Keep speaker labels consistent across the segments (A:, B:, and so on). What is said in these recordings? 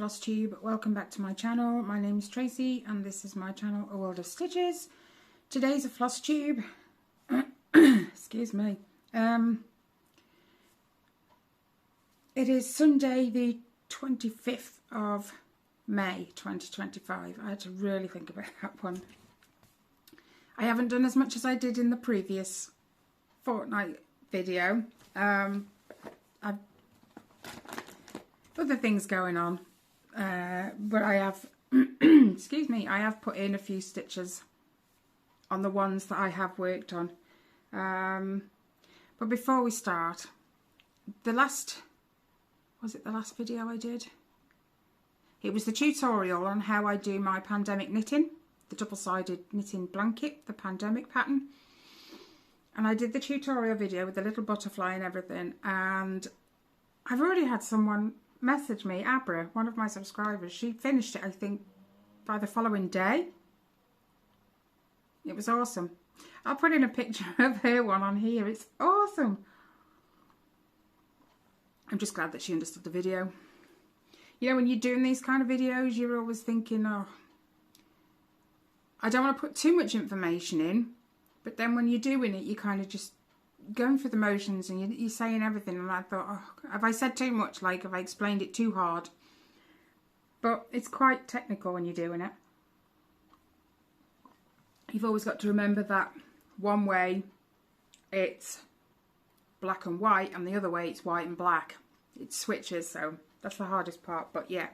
A: Flosstube. Welcome back to my channel. My name is Tracy and this is my channel, A World of Stitches. Today's a Flosstube. Excuse me. It is Sunday the 25th of May 2025. I had to really think about that one. I haven't done as much as I did in the previous fortnight video. I've other things going on, but I have excuse me, I have put in a few stitches on the ones that I have worked on. But before we start, was it the last video I did? It was the tutorial on how I do my pandemic knitting, the double-sided knitting blanket, the pandemic pattern. And I did the tutorial video with the little butterfly and everything, and I've already had someone message me, Abra, one of my subscribers. She finished it, I think, by the following day. It was awesome. I'll put in a picture of her one on here. It's awesome. I'm just glad that she understood the video. You know, when you're doing these kind of videos, you're always thinking, oh, I don't want to put too much information in. But then when you're doing it, you kind of just going through the motions and you're saying everything. And I thought, oh, have I said too much? Like, have I explained it too hard? But it's quite technical when you're doing it. You've always got to remember that one way it's black and white and the other way it's white and black. It switches, so that's the hardest part. But yeah,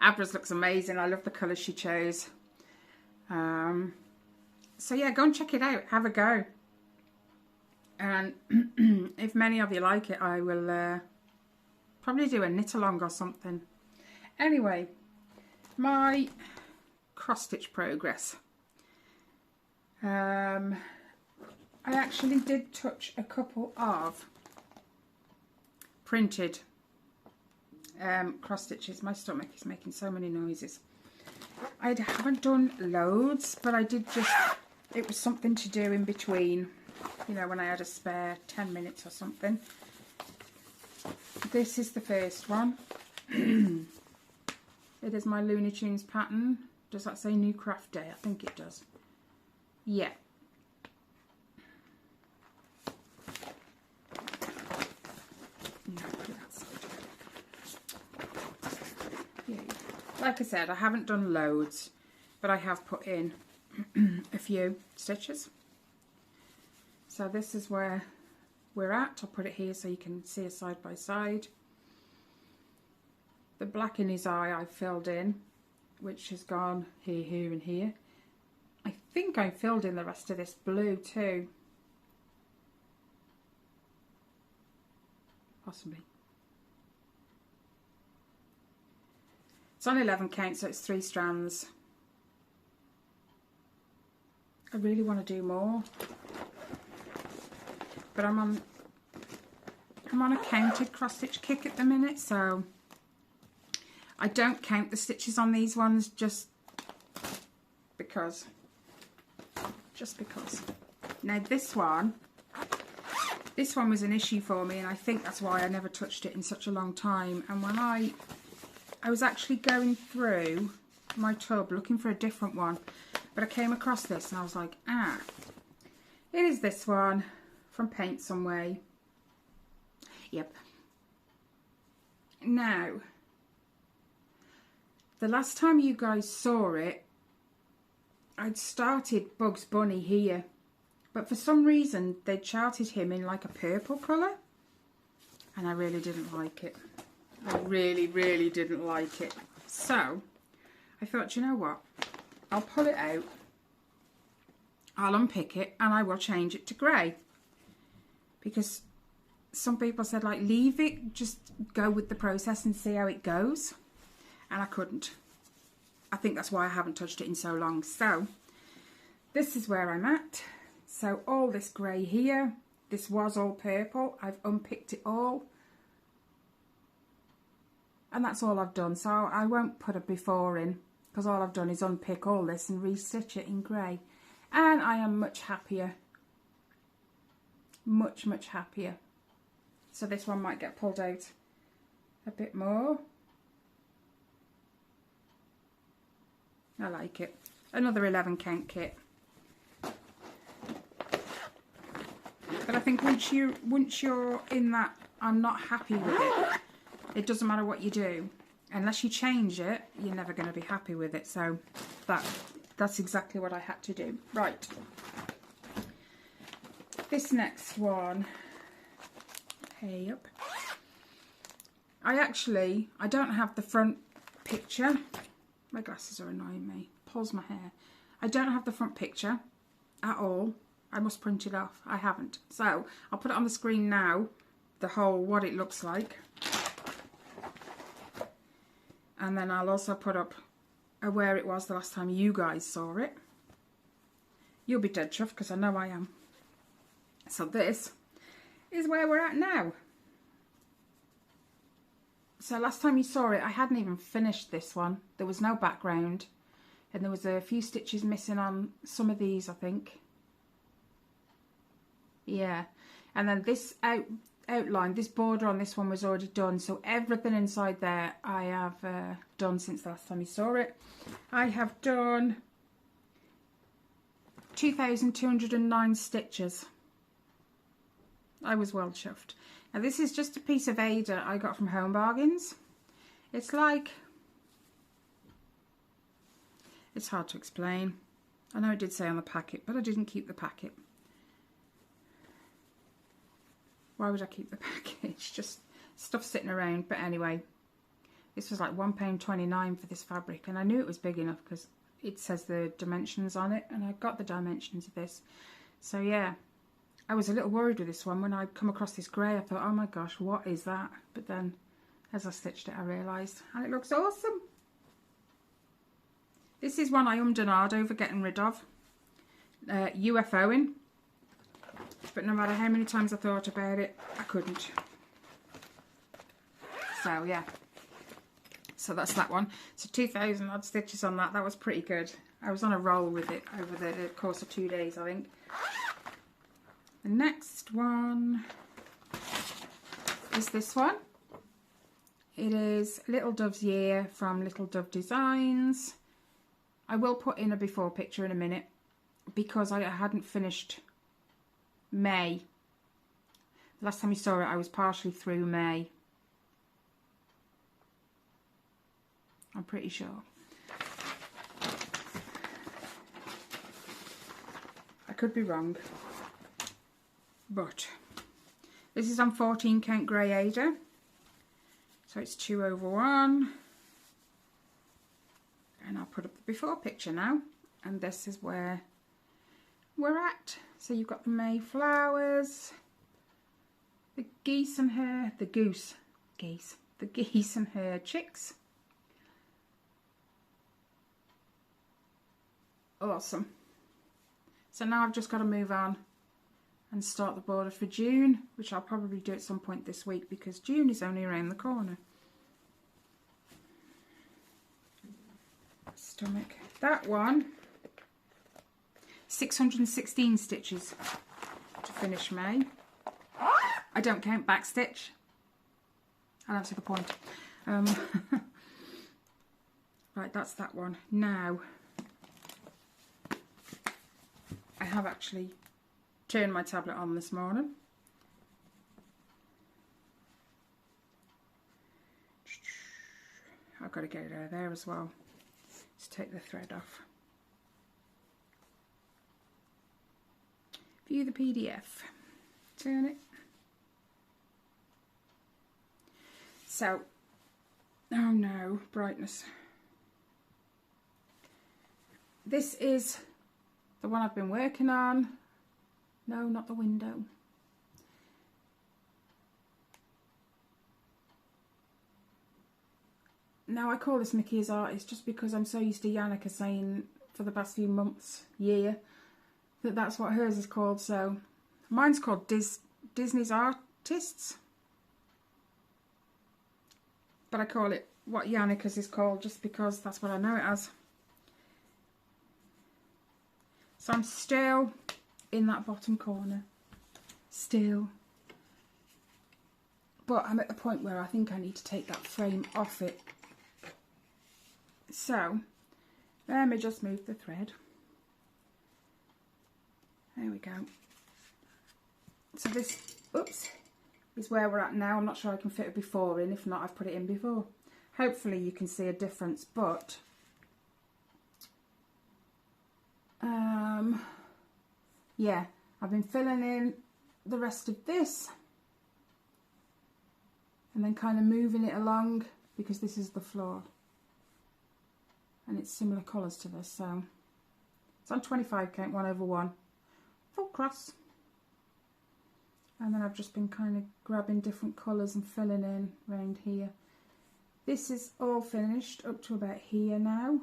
A: Abra's looks amazing. I love the colours she chose. So yeah, go and check it out. Have a go. And if many of you like it, I will probably do a knit along or something. Anyway, my cross stitch progress. I actually did touch a couple of printed cross stitches. My stomach is making so many noises. I haven't done loads, but I did just, it was something to do in between, you know, when I had a spare 10 minutes or something. This is the first one. It is my Looney Tunes pattern. Does that say New Craft Day? I think it does. Yeah. Like I said, I haven't done loads, but I have put in a few stitches. So this is where we're at. I'll put it here so you can see it side by side. The black in his eye I filled in, which has gone here, here and here. I think I filled in the rest of this blue too. Possibly. It's on 11 count, so it's 3 strands. I really want to do more, but I'm on a counted cross stitch kick at the minute, so I don't count the stitches on these ones just because. Now this one was an issue for me, and I think that's why I never touched it in such a long time. And when I was actually going through my tub looking for a different one, but I came across this and I was like, ah, it is this one from Paint Some Way. Yep. Now, the last time you guys saw it, I'd started Bugs Bunny here, but for some reason they charted him in like a purple colour, and I really didn't like it. I really didn't like it. So I thought, you know what, I'll pull it out, I'll unpick it, and I will change it to grey, because some people said, like, leave it, just go with the process and see how it goes, and I couldn't. I think that's why I haven't touched it in so long. So this is where I'm at. So all this grey here, this was all purple. I've unpicked it all, and that's all I've done. So I won't put a before in, because all I've done is unpick all this and restitch it in grey, and I am much happier. Much happier. So this one might get pulled out a bit more. I like it. Another 11 count kit. But I think once you're in that, I'm not happy with it. It doesn't matter what you do. Unless you change it, you're never going to be happy with it. So that's exactly what I had to do. Right. This next one. Hey up. I don't have the front picture. My glasses are annoying me. Pulls my hair. I don't have the front picture at all. I must print it off. I haven't. So I'll put it on the screen now. The whole what it looks like. And then I'll also put up where it was the last time you guys saw it. You'll be dead chuffed because I know I am. So this is where we're at now. So last time you saw it, I hadn't even finished this one. There was no background. And there was a few stitches missing on some of these, I think. Yeah. And then this outline, this border on this one was already done. So everything inside there I have done since the last time you saw it. I have done 2,209 stitches. I was well chuffed. Now this is just a piece of Ada I got from Home Bargains. It's like, it's hard to explain. I know it did say on the packet, but I didn't keep the packet. Why would I keep the package? Just stuff sitting around. But anyway, this was like £1.29 for this fabric. And I knew it was big enough because it says the dimensions on it. And I got the dimensions of this. So yeah, I was a little worried with this one. When I come across this grey, I thought, oh my gosh, what is that? But then as I stitched it, I realised. And it looks awesome. This is one I ummed and ahed over getting rid of. UFOing. But no matter how many times I thought about it, I couldn't. So yeah. So that's that one. So 2,000 odd stitches on that. That was pretty good. I was on a roll with it over the course of 2 days, I think. The next one is this one. It is Little Dove's Year from Little Dove Designs. I will put in a before picture in a minute because I hadn't finished May. Last time you saw it, I was partially through May. I'm pretty sure. I could be wrong. But this is on 14 count grey Ada. So it's 2/1. And I'll put up the before picture now. And this is where we're at. So you've got the May flowers, the geese and her, the geese and her chicks. Awesome. So now I've just got to move on and start the border for June, which I'll probably do at some point this week because June is only around the corner. Stomach. That one, 616 stitches to finish May. I don't count back stitch. I'll answer the point. Right, that's that one. Now, I have actually turned my tablet on this morning. I've got to get it out of there as well. Let's take the thread off. View the PDF. Turn it. So, oh no, brightness. This is the one I've been working on. No, not the window. Now I call this Mickey's Artist just because I'm so used to Yannicka saying for the past few months, year, that that's what hers is called. So mine's called Disney's Artists. But I call it what Yannicka's is called just because that's what I know it as. So I'm still in that bottom corner. Still. But I'm at the point where I think I need to take that frame off it. So Let me just move the thread. There we go. So this, oops, is where we're at now. I'm not sure I can fit a before in. If not, I've put it in before. Hopefully you can see a difference, but yeah, I've been filling in the rest of this and then kind of moving it along because this is the floor and it's similar colours to this, so it's on 25 count, 1/1, full cross. And then I've just been kind of grabbing different colours and filling in around here. This is all finished up to about here now.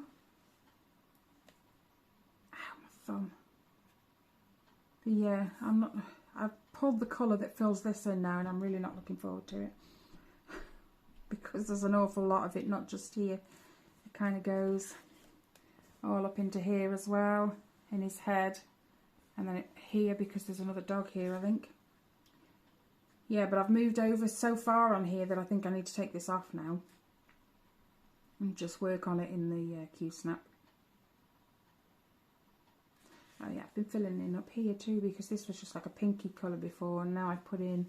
A: Ow, my thumb. But yeah, I've pulled the colour that fills this in now and I'm really not looking forward to it. Because there's an awful lot of it, not just here. It kind of goes all up into here as well, in his head. And then here, because there's another dog here, I think. Yeah, but I've moved over so far on here that I think I need to take this off now. And just work on it in the Q-snap. Oh yeah, I've been filling in up here too because this was just like a pinky colour before and now I've put in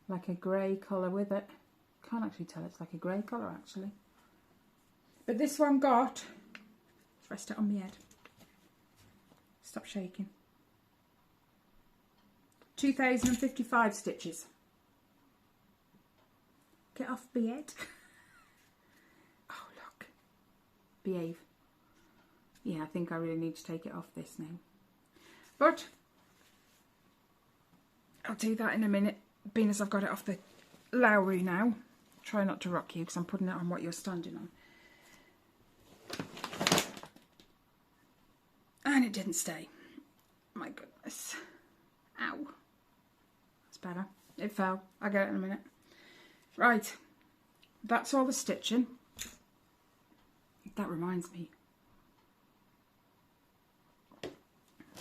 A: like a grey colour with it. Can't actually tell, it's like a grey colour actually. But this one got, let's rest it on my head. Stop shaking. 2,055 stitches. Get off my head. Oh look. Behave. Yeah, I think I really need to take it off this now. But I'll do that in a minute, being as I've got it off the Lowry now. Try not to rock you because I'm putting it on what you're standing on. And it didn't stay. My goodness. Ow. That's better. It fell. I'll get it in a minute. Right. That's all the stitching. That reminds me.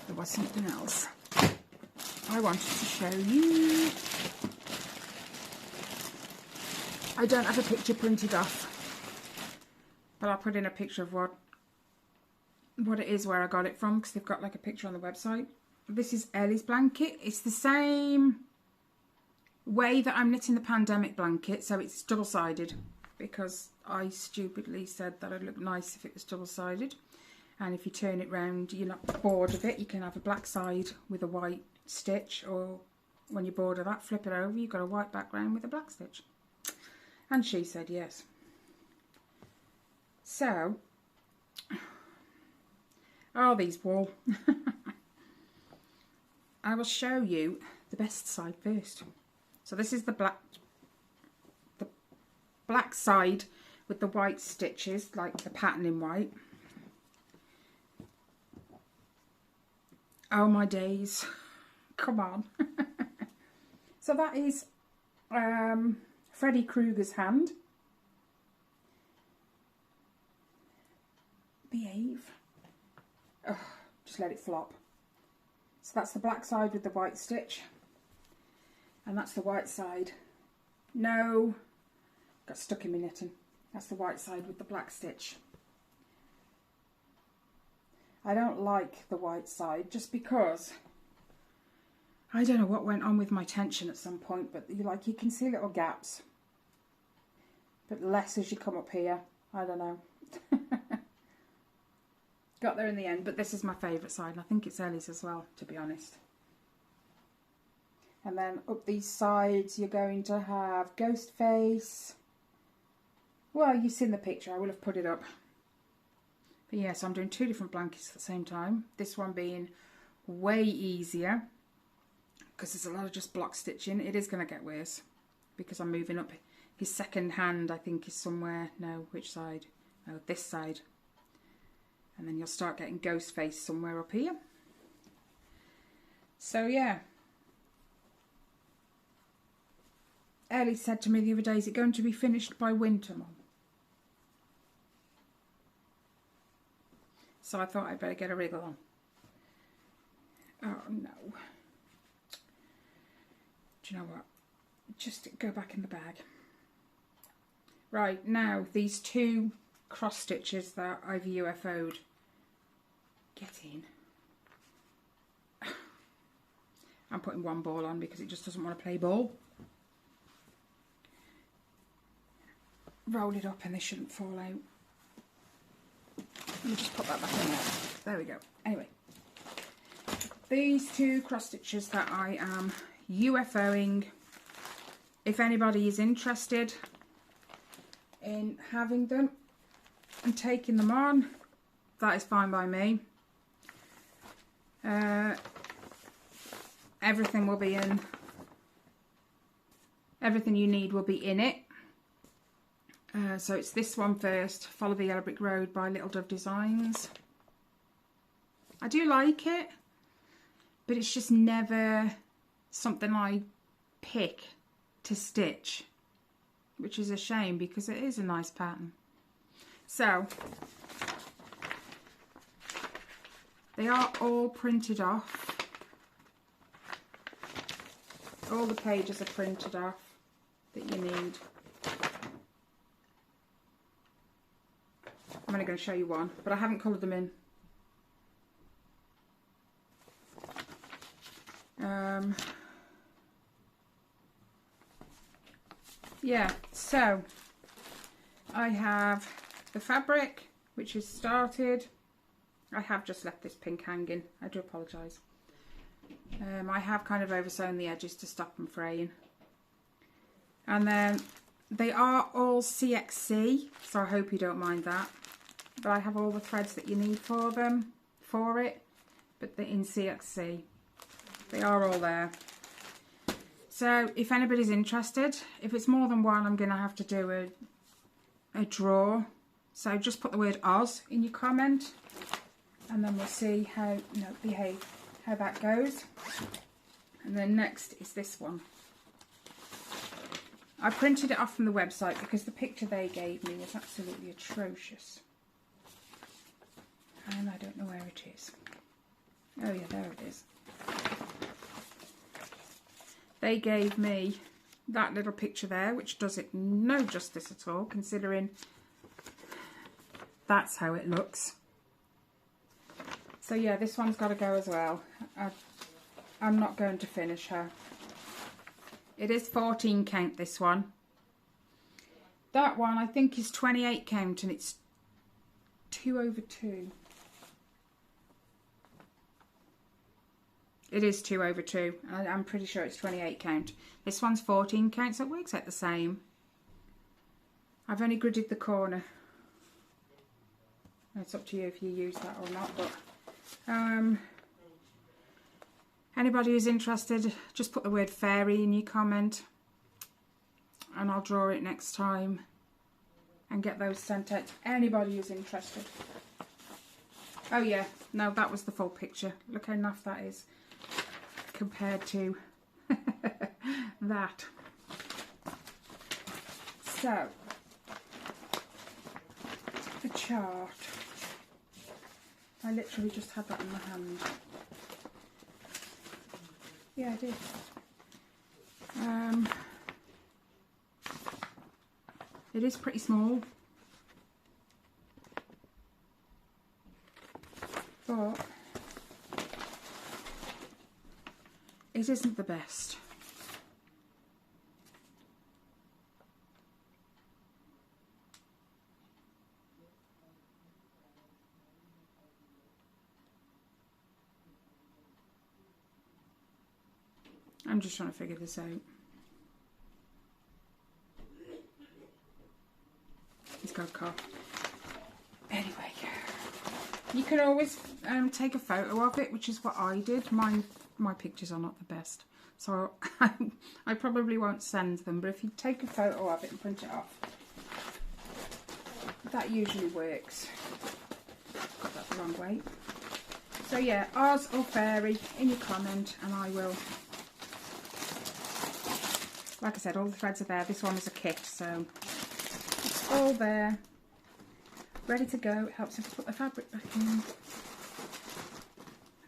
A: There was something else I wanted to show you. I don't have a picture printed off, but I'll put in a picture of what it is, where I got it from, because they've got like a picture on the website. This is Ellie's blanket. It's the same way that I'm knitting the pandemic blanket, so it's double-sided, because I stupidly said that it'd look nice if it was double-sided. And if you turn it round, you're not bored of it. You can have a black side with a white stitch, or when you're bored of that, flip it over. You've got a white background with a black stitch. And she said yes. So, are these wool? I will show you the best side first. So this is the black side with the white stitches, like the pattern in white. Oh my days, come on. So that is Freddy Krueger's hand. Behave. Oh, just let it flop. So that's the black side with the white stitch. And that's the white side. No, got stuck in my knitting. That's the white side with the black stitch. I don't like the white side just because I don't know what went on with my tension at some point, but you can see little gaps, but less as you come up here. I don't know. Got there in the end, but this is my favourite side, and I think it's Ellie's as well, to be honest. And then up these sides you're going to have ghost face. Well, you've seen the picture, I will have put it up. But yes, I'm doing two different blankets at the same time. This one being way easier because there's a lot of just block stitching. It is going to get worse because I'm moving up. His second hand, I think, is somewhere. No, which side? Oh, this side. And then you'll start getting ghost face somewhere up here. So yeah. Ellie said to me the other day, is it going to be finished by winter, Mum? So I thought I'd better get a wriggle on. Oh no. Do you know what? Just go back in the bag. Right, now these two cross stitches that I've UFO'd. Get in. I'm putting one ball on because it just doesn't want to play ball. Roll it up and they shouldn't fall out. Let me just put that back in there. There we go. Anyway, these two cross stitches that I am UFOing, if anybody is interested in having them and taking them on, that is fine by me. Everything will be in, everything you need will be in it. So it's this one first, Follow the Yellow Brick Road by Little Dove Designs. I do like it, but it's just never something I pick to stitch, which is a shame because it is a nice pattern. So they are all printed off. All the pages are printed off that you need. I'm only going to show you one, but I haven't coloured them in. Yeah, so I have the fabric, which is started. I have just left this pink hanging. I do apologise. I have kind of oversewn the edges to stop them fraying. And then they are all CXC, so I hope you don't mind that. But I have all the threads that you need for them, for it, but they're in CXC. They are all there. So if anybody's interested, if it's more than one, I'm going to have to do a draw. So just put the word Oz in your comment, and then we'll see how, how that goes. And then next is this one. I printed it off from the website because the picture they gave me was absolutely atrocious. And I don't know where it is. Oh yeah, there it is. They gave me that little picture there, which does it no justice at all, considering that's how it looks. So yeah, this one's got to go as well. I'm not going to finish her. It is 14 count, this one. That one I think is 28 count, and it's 2/2. It is 2/2. I'm pretty sure it's 28 count. This one's 14 count, so it works out the same. I've only gridded the corner. It's up to you if you use that or not, but anybody who's interested, just put the word fairy in your comment and I'll draw it next time and get those sent out to anybody who's interested. Oh yeah, no, that was the full picture. Look how naff that is compared to that. So, the chart. I literally just had that in my hand. Yeah, I did. It is pretty small, but it isn't the best. I'm just trying to figure this out. He's got a cough. Anyway, you can always take a photo of it, which is what I did. My pictures are not the best, so I probably won't send them, but if you take a photo of it and print it off, that usually works. Got that the wrong way. So yeah, Oz or fairy in your comment, and I will. Like I said, all the threads are there. This one is a kit, so it's all there, ready to go. It helps us put the fabric back in,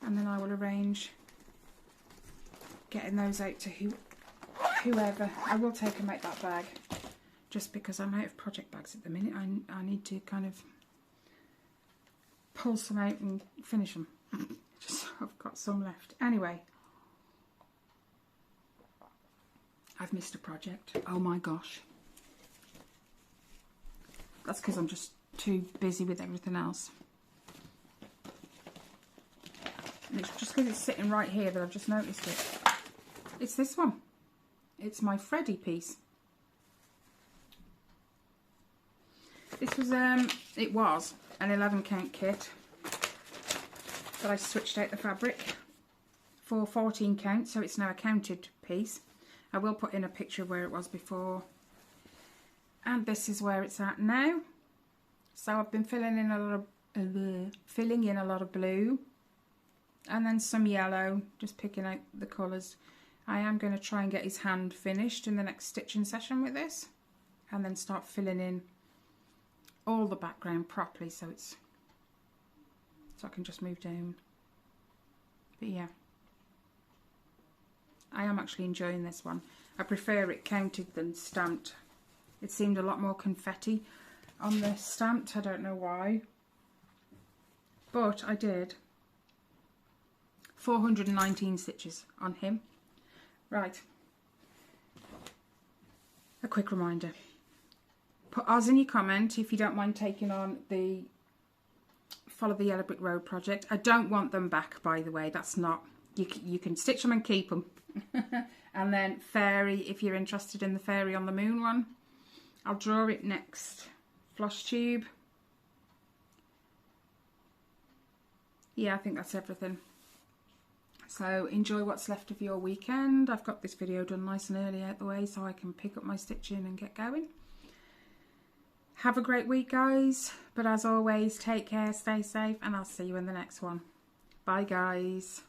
A: and then I will arrange getting those out to whoever. I will take and make that bag, just because I'm out of project bags at the minute. I need to kind of pull some out and finish them. Just I've got some left. Anyway, I've missed a project. Oh my gosh. That's because I'm just too busy with everything else. And it's just because it's sitting right here that I've just noticed it. It's this one. It's my Freddy piece. This was, it was an 11 count kit, but I switched out the fabric for 14 count, so it's now a counted piece. I will put in a picture of where it was before. And this is where it's at now. So I've been filling in a lot of blue and then some yellow, just picking out the colours. I am going to try and get his hand finished in the next stitching session with this, and then start filling in all the background properly so I can just move down. But yeah, I am actually enjoying this one. I prefer it counted than stamped. It seemed a lot more confetti on the stamped, I don't know why. But I did 419 stitches on him. Right. A quick reminder. Put Oz in your comment if you don't mind taking on the Follow the Yellow Brick Road project. I don't want them back, by the way. That's not... You can stitch them and keep them. And then Fairy, if you're interested in the Fairy on the Moon one. I'll draw it next. Flosstube. Yeah, I think that's everything. So enjoy what's left of your weekend. I've got this video done nice and early out the way so I can pick up my stitching and get going. Have a great week, guys. But as always, take care, stay safe, and I'll see you in the next one. Bye, guys.